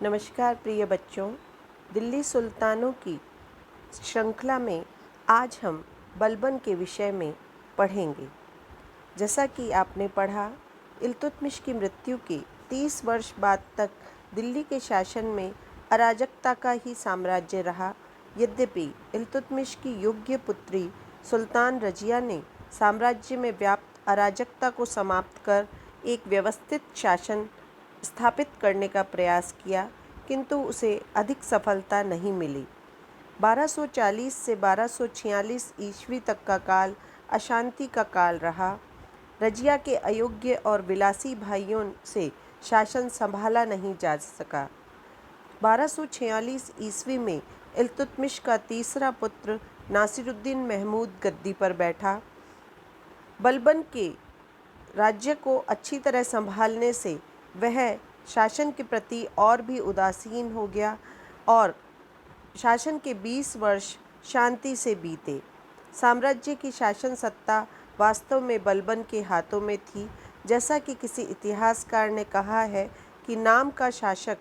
नमस्कार प्रिय बच्चों, दिल्ली सुल्तानों की श्रृंखला में आज हम बलबन के विषय में पढ़ेंगे। जैसा कि आपने पढ़ा, इल्तुतमिश की मृत्यु के 30 वर्ष बाद तक दिल्ली के शासन में अराजकता का ही साम्राज्य रहा। यद्यपि इल्तुतमिश की योग्य पुत्री सुल्तान रजिया ने साम्राज्य में व्याप्त अराजकता को समाप्त कर एक व्यवस्थित शासन स्थापित करने का प्रयास किया, किंतु उसे अधिक सफलता नहीं मिली। 1240 से 1246 ईस्वी तक का काल अशांति का काल रहा। रजिया के अयोग्य और विलासी भाइयों से शासन संभाला नहीं जा सका। 1246 ईस्वी में इल्तुतमिश का तीसरा पुत्र नासिरुद्दीन महमूद गद्दी पर बैठा। बलबन के राज्य को अच्छी तरह संभालने से वह शासन के प्रति और भी उदासीन हो गया और शासन के 20 वर्ष शांति से बीते। साम्राज्य की शासन सत्ता वास्तव में बलबन के हाथों में थी। जैसा कि किसी इतिहासकार ने कहा है कि नाम का शासक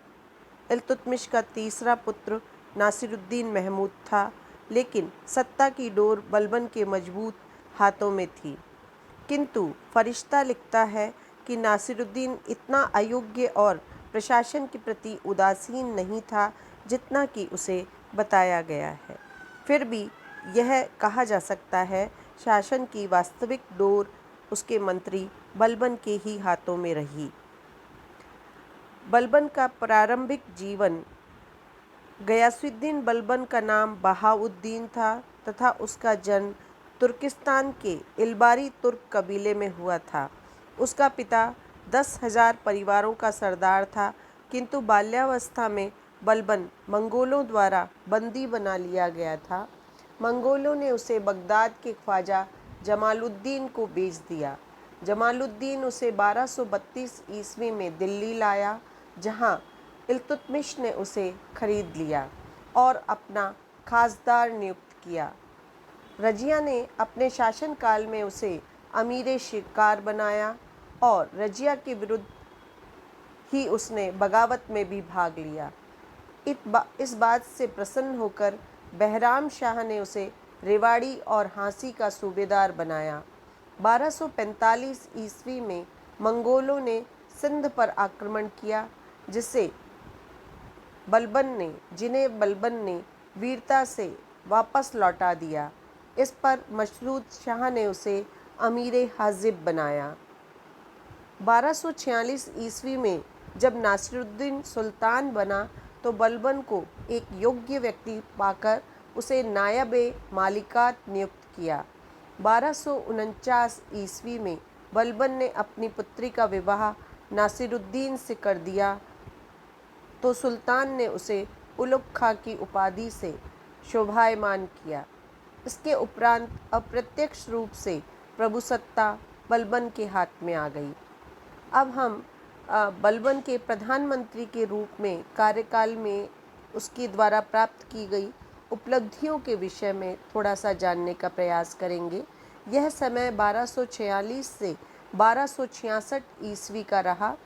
इल्तुतमिश का तीसरा पुत्र नासिरुद्दीन महमूद था, लेकिन सत्ता की डोर बलबन के मजबूत हाथों में थी। किंतु फरिश्ता लिखता है कि नासिरुद्दीन इतना अयोग्य और प्रशासन के प्रति उदासीन नहीं था जितना कि उसे बताया गया है। फिर भी यह कहा जा सकता है शासन की वास्तविक डोर उसके मंत्री बलबन के ही हाथों में रही। बलबन का प्रारंभिक जीवन। गयासुद्दीन बलबन का नाम बहाउद्दीन था तथा उसका जन्म तुर्किस्तान के इलबारी तुर्क कबीले में हुआ था। उसका पिता 10,000 परिवारों का सरदार था, किंतु बाल्यावस्था में बलबन मंगोलों द्वारा बंदी बना लिया गया था। मंगोलों ने उसे बगदाद के ख्वाजा जमालुद्दीन को बेच दिया। जमालुद्दीन उसे 1232 ईस्वी में दिल्ली लाया, जहां इल्तुतमिश ने उसे खरीद लिया और अपना खासदार नियुक्त किया। रजिया ने अपने शासनकाल में उसे अमीर शिकार बनाया और रजिया के विरुद्ध ही उसने बगावत में भी भाग लिया। इस बात से प्रसन्न होकर बहराम शाह ने उसे रेवाड़ी और हाँसी का सूबेदार बनाया। 1245 ईस्वी में मंगोलों ने सिंध पर आक्रमण किया, जिन्हें बलबन ने वीरता से वापस लौटा दिया। इस पर मशरूद शाह ने उसे अमीर हाजिब बनाया। 1246 ईस्वी में जब नासिरुद्दीन सुल्तान बना तो बलबन को एक योग्य व्यक्ति पाकर उसे नायब मालिकात नियुक्त किया। 1249 ईस्वी में बलबन ने अपनी पुत्री का विवाह नासिरुद्दीन से कर दिया तो सुल्तान ने उसे उलुग खां की उपाधि से शोभायमान किया। इसके उपरांत अप्रत्यक्ष रूप से प्रभुसत्ता बलबन के हाथ में आ गई। अब हम बलबन के प्रधानमंत्री के रूप में कार्यकाल में उसके द्वारा प्राप्त की गई उपलब्धियों के विषय में थोड़ा सा जानने का प्रयास करेंगे। यह समय 1246 से 1266 ईस्वी का रहा।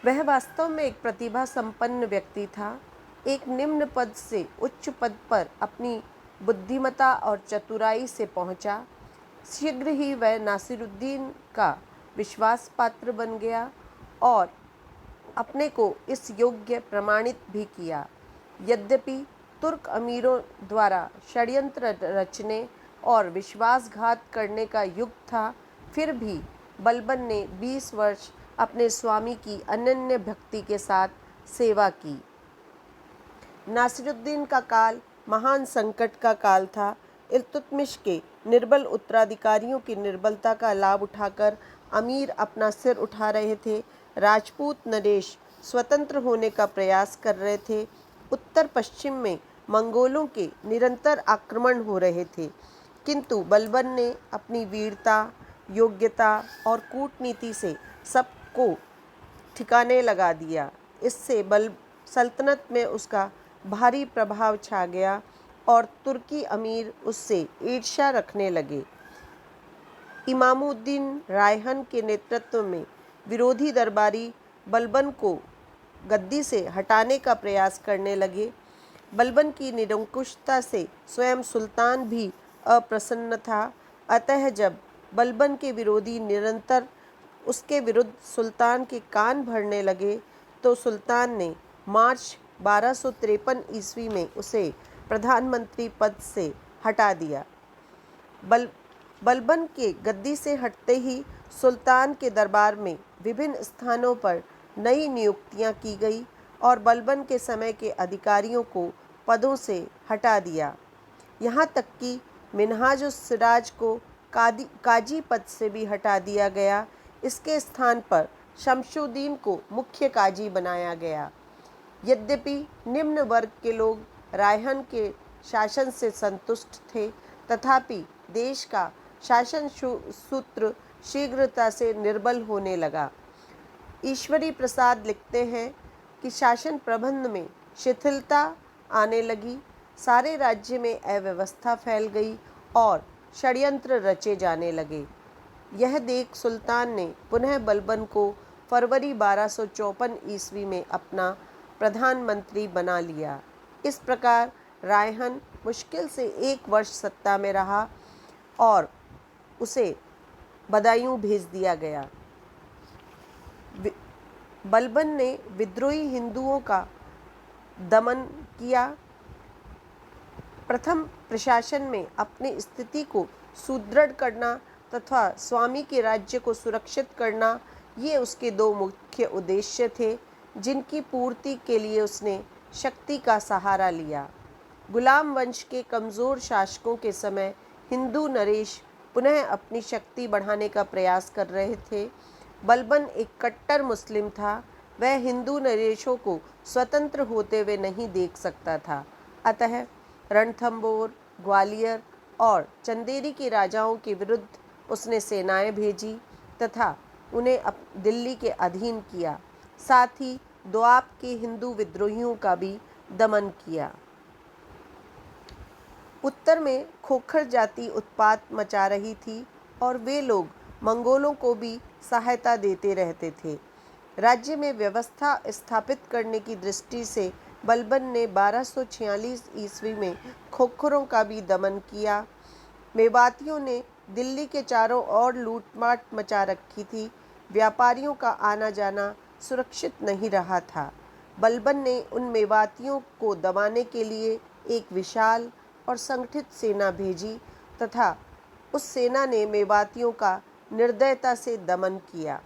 वह वास्तव में एक प्रतिभा संपन्न व्यक्ति था। एक निम्न पद से उच्च पद पर अपनी बुद्धिमत्ता और चतुराई से पहुंचा। शीघ्र ही वह नासिरुद्दीन का विश्वास पात्र बन गया और अपने को इस योग्य प्रमाणित भी किया। यद्यपि तुर्क अमीरों द्वारा षड्यंत्र रचने और विश्वासघात करने का युग था, फिर भी बलबन ने 20 वर्ष अपने स्वामी की अनन्य भक्ति के साथ सेवा की। नासिरुद्दीन का काल महान संकट का काल था। इल्तुतमिश के निर्बल उत्तराधिकारियों की निर्बलता का लाभ उठाकर अमीर अपना सिर उठा रहे थे। राजपूत नरेश स्वतंत्र होने का प्रयास कर रहे थे। उत्तर पश्चिम में मंगोलों के निरंतर आक्रमण हो रहे थे, किंतु बलबन ने अपनी वीरता, योग्यता और कूटनीति से सबको ठिकाने लगा दिया। इससे सल्तनत में उसका भारी प्रभाव छा गया और तुर्की अमीर उससे ईर्ष्या रखने लगे। इमामुद्दीन रायहन के नेतृत्व में विरोधी दरबारी बलबन को गद्दी से हटाने का प्रयास करने लगे। बलबन की निरंकुशता से स्वयं सुल्तान भी अप्रसन्न था। अतः जब बलबन के विरोधी निरंतर उसके विरुद्ध सुल्तान के कान भरने लगे तो सुल्तान ने मार्च 1253 ईस्वी में उसे प्रधानमंत्री पद से हटा दिया। बलबन के गद्दी से हटते ही सुल्तान के दरबार में विभिन्न स्थानों पर नई नियुक्तियां की गई और बलबन के समय के अधिकारियों को पदों से हटा दिया। यहाँ तक कि मिन्हाजुस सिराज को काजी पद से भी हटा दिया गया। इसके स्थान पर शमशुद्दीन को मुख्य काजी बनाया गया। यद्यपि निम्न वर्ग के लोग रायहन के शासन से संतुष्ट थे, तथापि देश का शासन सूत्र शीघ्रता से निर्बल होने लगा। ईश्वरी प्रसाद लिखते हैं कि शासन प्रबंध में शिथिलता आने लगी, सारे राज्य में अव्यवस्था फैल गई और षड्यंत्र रचे जाने लगे। यह देख सुल्तान ने पुनः बलबन को फरवरी 1254 ईस्वी में अपना प्रधानमंत्री बना लिया। इस प्रकार रायहन मुश्किल से 1 वर्ष सत्ता में रहा और उसे बदायूं भेज दिया गया। बलबन ने विद्रोही हिंदुओं का दमन किया। प्रथम प्रशासन में अपनी स्थिति को सुदृढ़ करना तथा स्वामी के राज्य को सुरक्षित करना, ये उसके 2 मुख्य उद्देश्य थे, जिनकी पूर्ति के लिए उसने शक्ति का सहारा लिया। गुलाम वंश के कमज़ोर शासकों के समय हिंदू नरेश पुनः अपनी शक्ति बढ़ाने का प्रयास कर रहे थे। बलबन एक कट्टर मुस्लिम था। वह हिंदू नरेशों को स्वतंत्र होते हुए नहीं देख सकता था। अतः रणथंबोर, ग्वालियर और चंदेरी के राजाओं के विरुद्ध उसने सेनाएं भेजी तथा उन्हें दिल्ली के अधीन किया। साथ ही दोआब के हिंदू विद्रोहियों का भी दमन किया। उत्तर में खोखर जाति उत्पात मचा रही थी और वे लोग मंगोलों को भी सहायता देते रहते थे। राज्य में व्यवस्था स्थापित करने की दृष्टि से बलबन ने 1246 ईस्वी में खोखरों का भी दमन किया। मेवातियों ने दिल्ली के चारों ओर लूटमाट मचा रखी थी। व्यापारियों का आना जाना सुरक्षित नहीं रहा था। बलबन ने उन मेवातियों को दबाने के लिए एक विशाल और संगठित सेना भेजी तथा उस सेना ने मेवातियों का निर्दयता से दमन किया।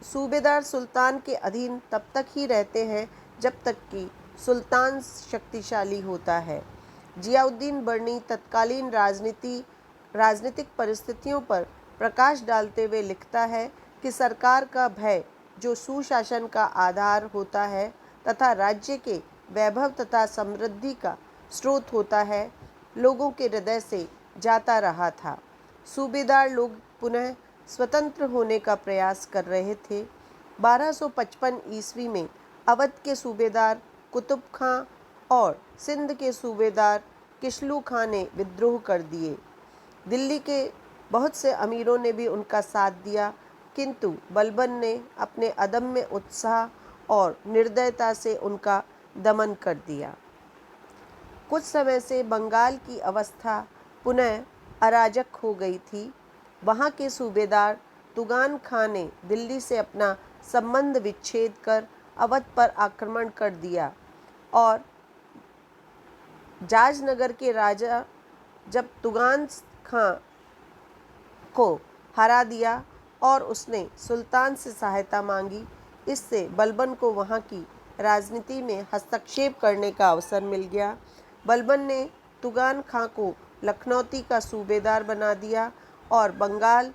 सूबेदार सुल्तान के अधीन तब तक ही रहते हैं जब तक कि सुल्तान शक्तिशाली होता है। जियाउद्दीन बर्नी तत्कालीन राजनीतिक परिस्थितियों पर प्रकाश डालते हुए लिखता है कि सरकार का भय जो सुशासन का आधार होता है तथा राज्य के वैभव तथा समृद्धि का स्रोत होता है, लोगों के हृदय से जाता रहा था। सूबेदार लोग पुनः स्वतंत्र होने का प्रयास कर रहे थे। 1255 ईस्वी में अवध के सूबेदार कुतुब खां और सिंध के सूबेदार किशलू खां ने विद्रोह कर दिए। दिल्ली के बहुत से अमीरों ने भी उनका साथ दिया, किंतु बलबन ने अपने अदम्य उत्साह और निर्दयता से उनका दमन कर दिया। कुछ समय से बंगाल की अवस्था पुनः अराजक हो गई थी। वहाँ के सूबेदार तुगान खां ने दिल्ली से अपना संबंध विच्छेद कर अवध पर आक्रमण कर दिया और जाजनगर के राजा जब तुगान खां को हरा दिया और उसने सुल्तान से सहायता मांगी। इससे बलबन को वहाँ की राजनीति में हस्तक्षेप करने का अवसर मिल गया। बलबन ने तुगान खां को लखनौती का सूबेदार बना दिया और बंगाल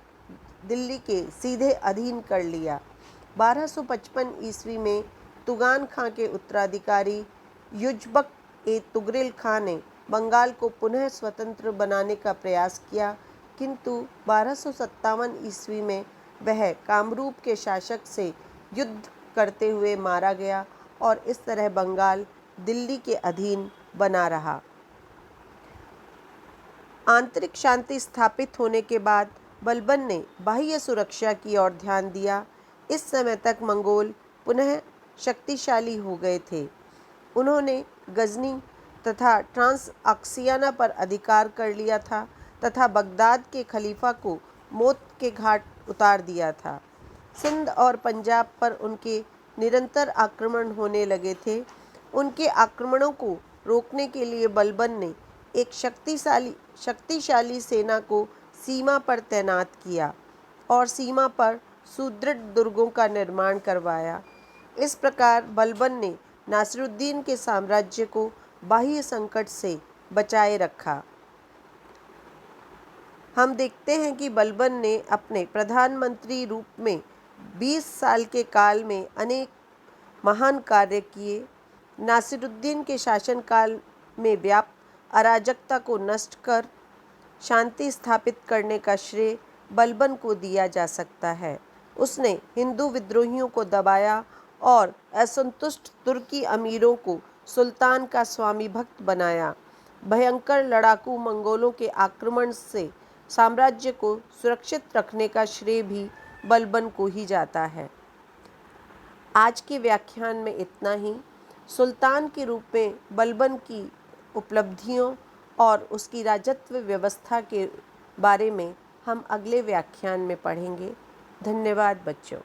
दिल्ली के सीधे अधीन कर लिया। 1255 ईस्वी में तुगान खां के उत्तराधिकारी युजबक ए तुगरिल खां ने बंगाल को पुनः स्वतंत्र बनाने का प्रयास किया, किंतु 1257 ईस्वी में वह कामरूप के शासक से युद्ध करते हुए मारा गया और इस तरह बंगाल दिल्ली के अधीन बना रहा। आंतरिक शांति स्थापित होने के बाद बलबन ने बाह्य सुरक्षा की ओर ध्यान दिया। इस समय तक मंगोल पुनः शक्तिशाली हो गए थे। उन्होंने गजनी तथा ट्रांसअक्सियाना पर अधिकार कर लिया था तथा बगदाद के खलीफा को मौत के घाट उतार दिया था। सिंध और पंजाब पर उनके निरंतर आक्रमण होने लगे थे। उनके आक्रमणों को रोकने के लिए बलबन ने एक शक्तिशाली सेना को सीमा पर तैनात किया और सीमा पर सुदृढ़ दुर्गों का निर्माण करवाया। इस प्रकार बलबन ने नासिरुद्दीन के साम्राज्य को बाह्य संकट से बचाए रखा। हम देखते हैं कि बलबन ने अपने प्रधानमंत्री रूप में 20 साल के काल में अनेक महान कार्य किए। नासिरुद्दीन के शासनकाल में व्याप्त अराजकता को नष्ट कर शांति स्थापित करने का श्रेय बलबन को दिया जा सकता है। उसने हिंदू विद्रोहियों को दबाया और असंतुष्ट तुर्की अमीरों को सुल्तान का स्वामी भक्त बनाया। भयंकर लड़ाकू मंगोलों के आक्रमण से साम्राज्य को सुरक्षित रखने का श्रेय भी बलबन को ही जाता है। आज के व्याख्यान में इतना ही। सुल्तान के रूप में बलबन की उपलब्धियों और उसकी राजत्व व्यवस्था के बारे में हम अगले व्याख्यान में पढ़ेंगे। धन्यवाद बच्चों।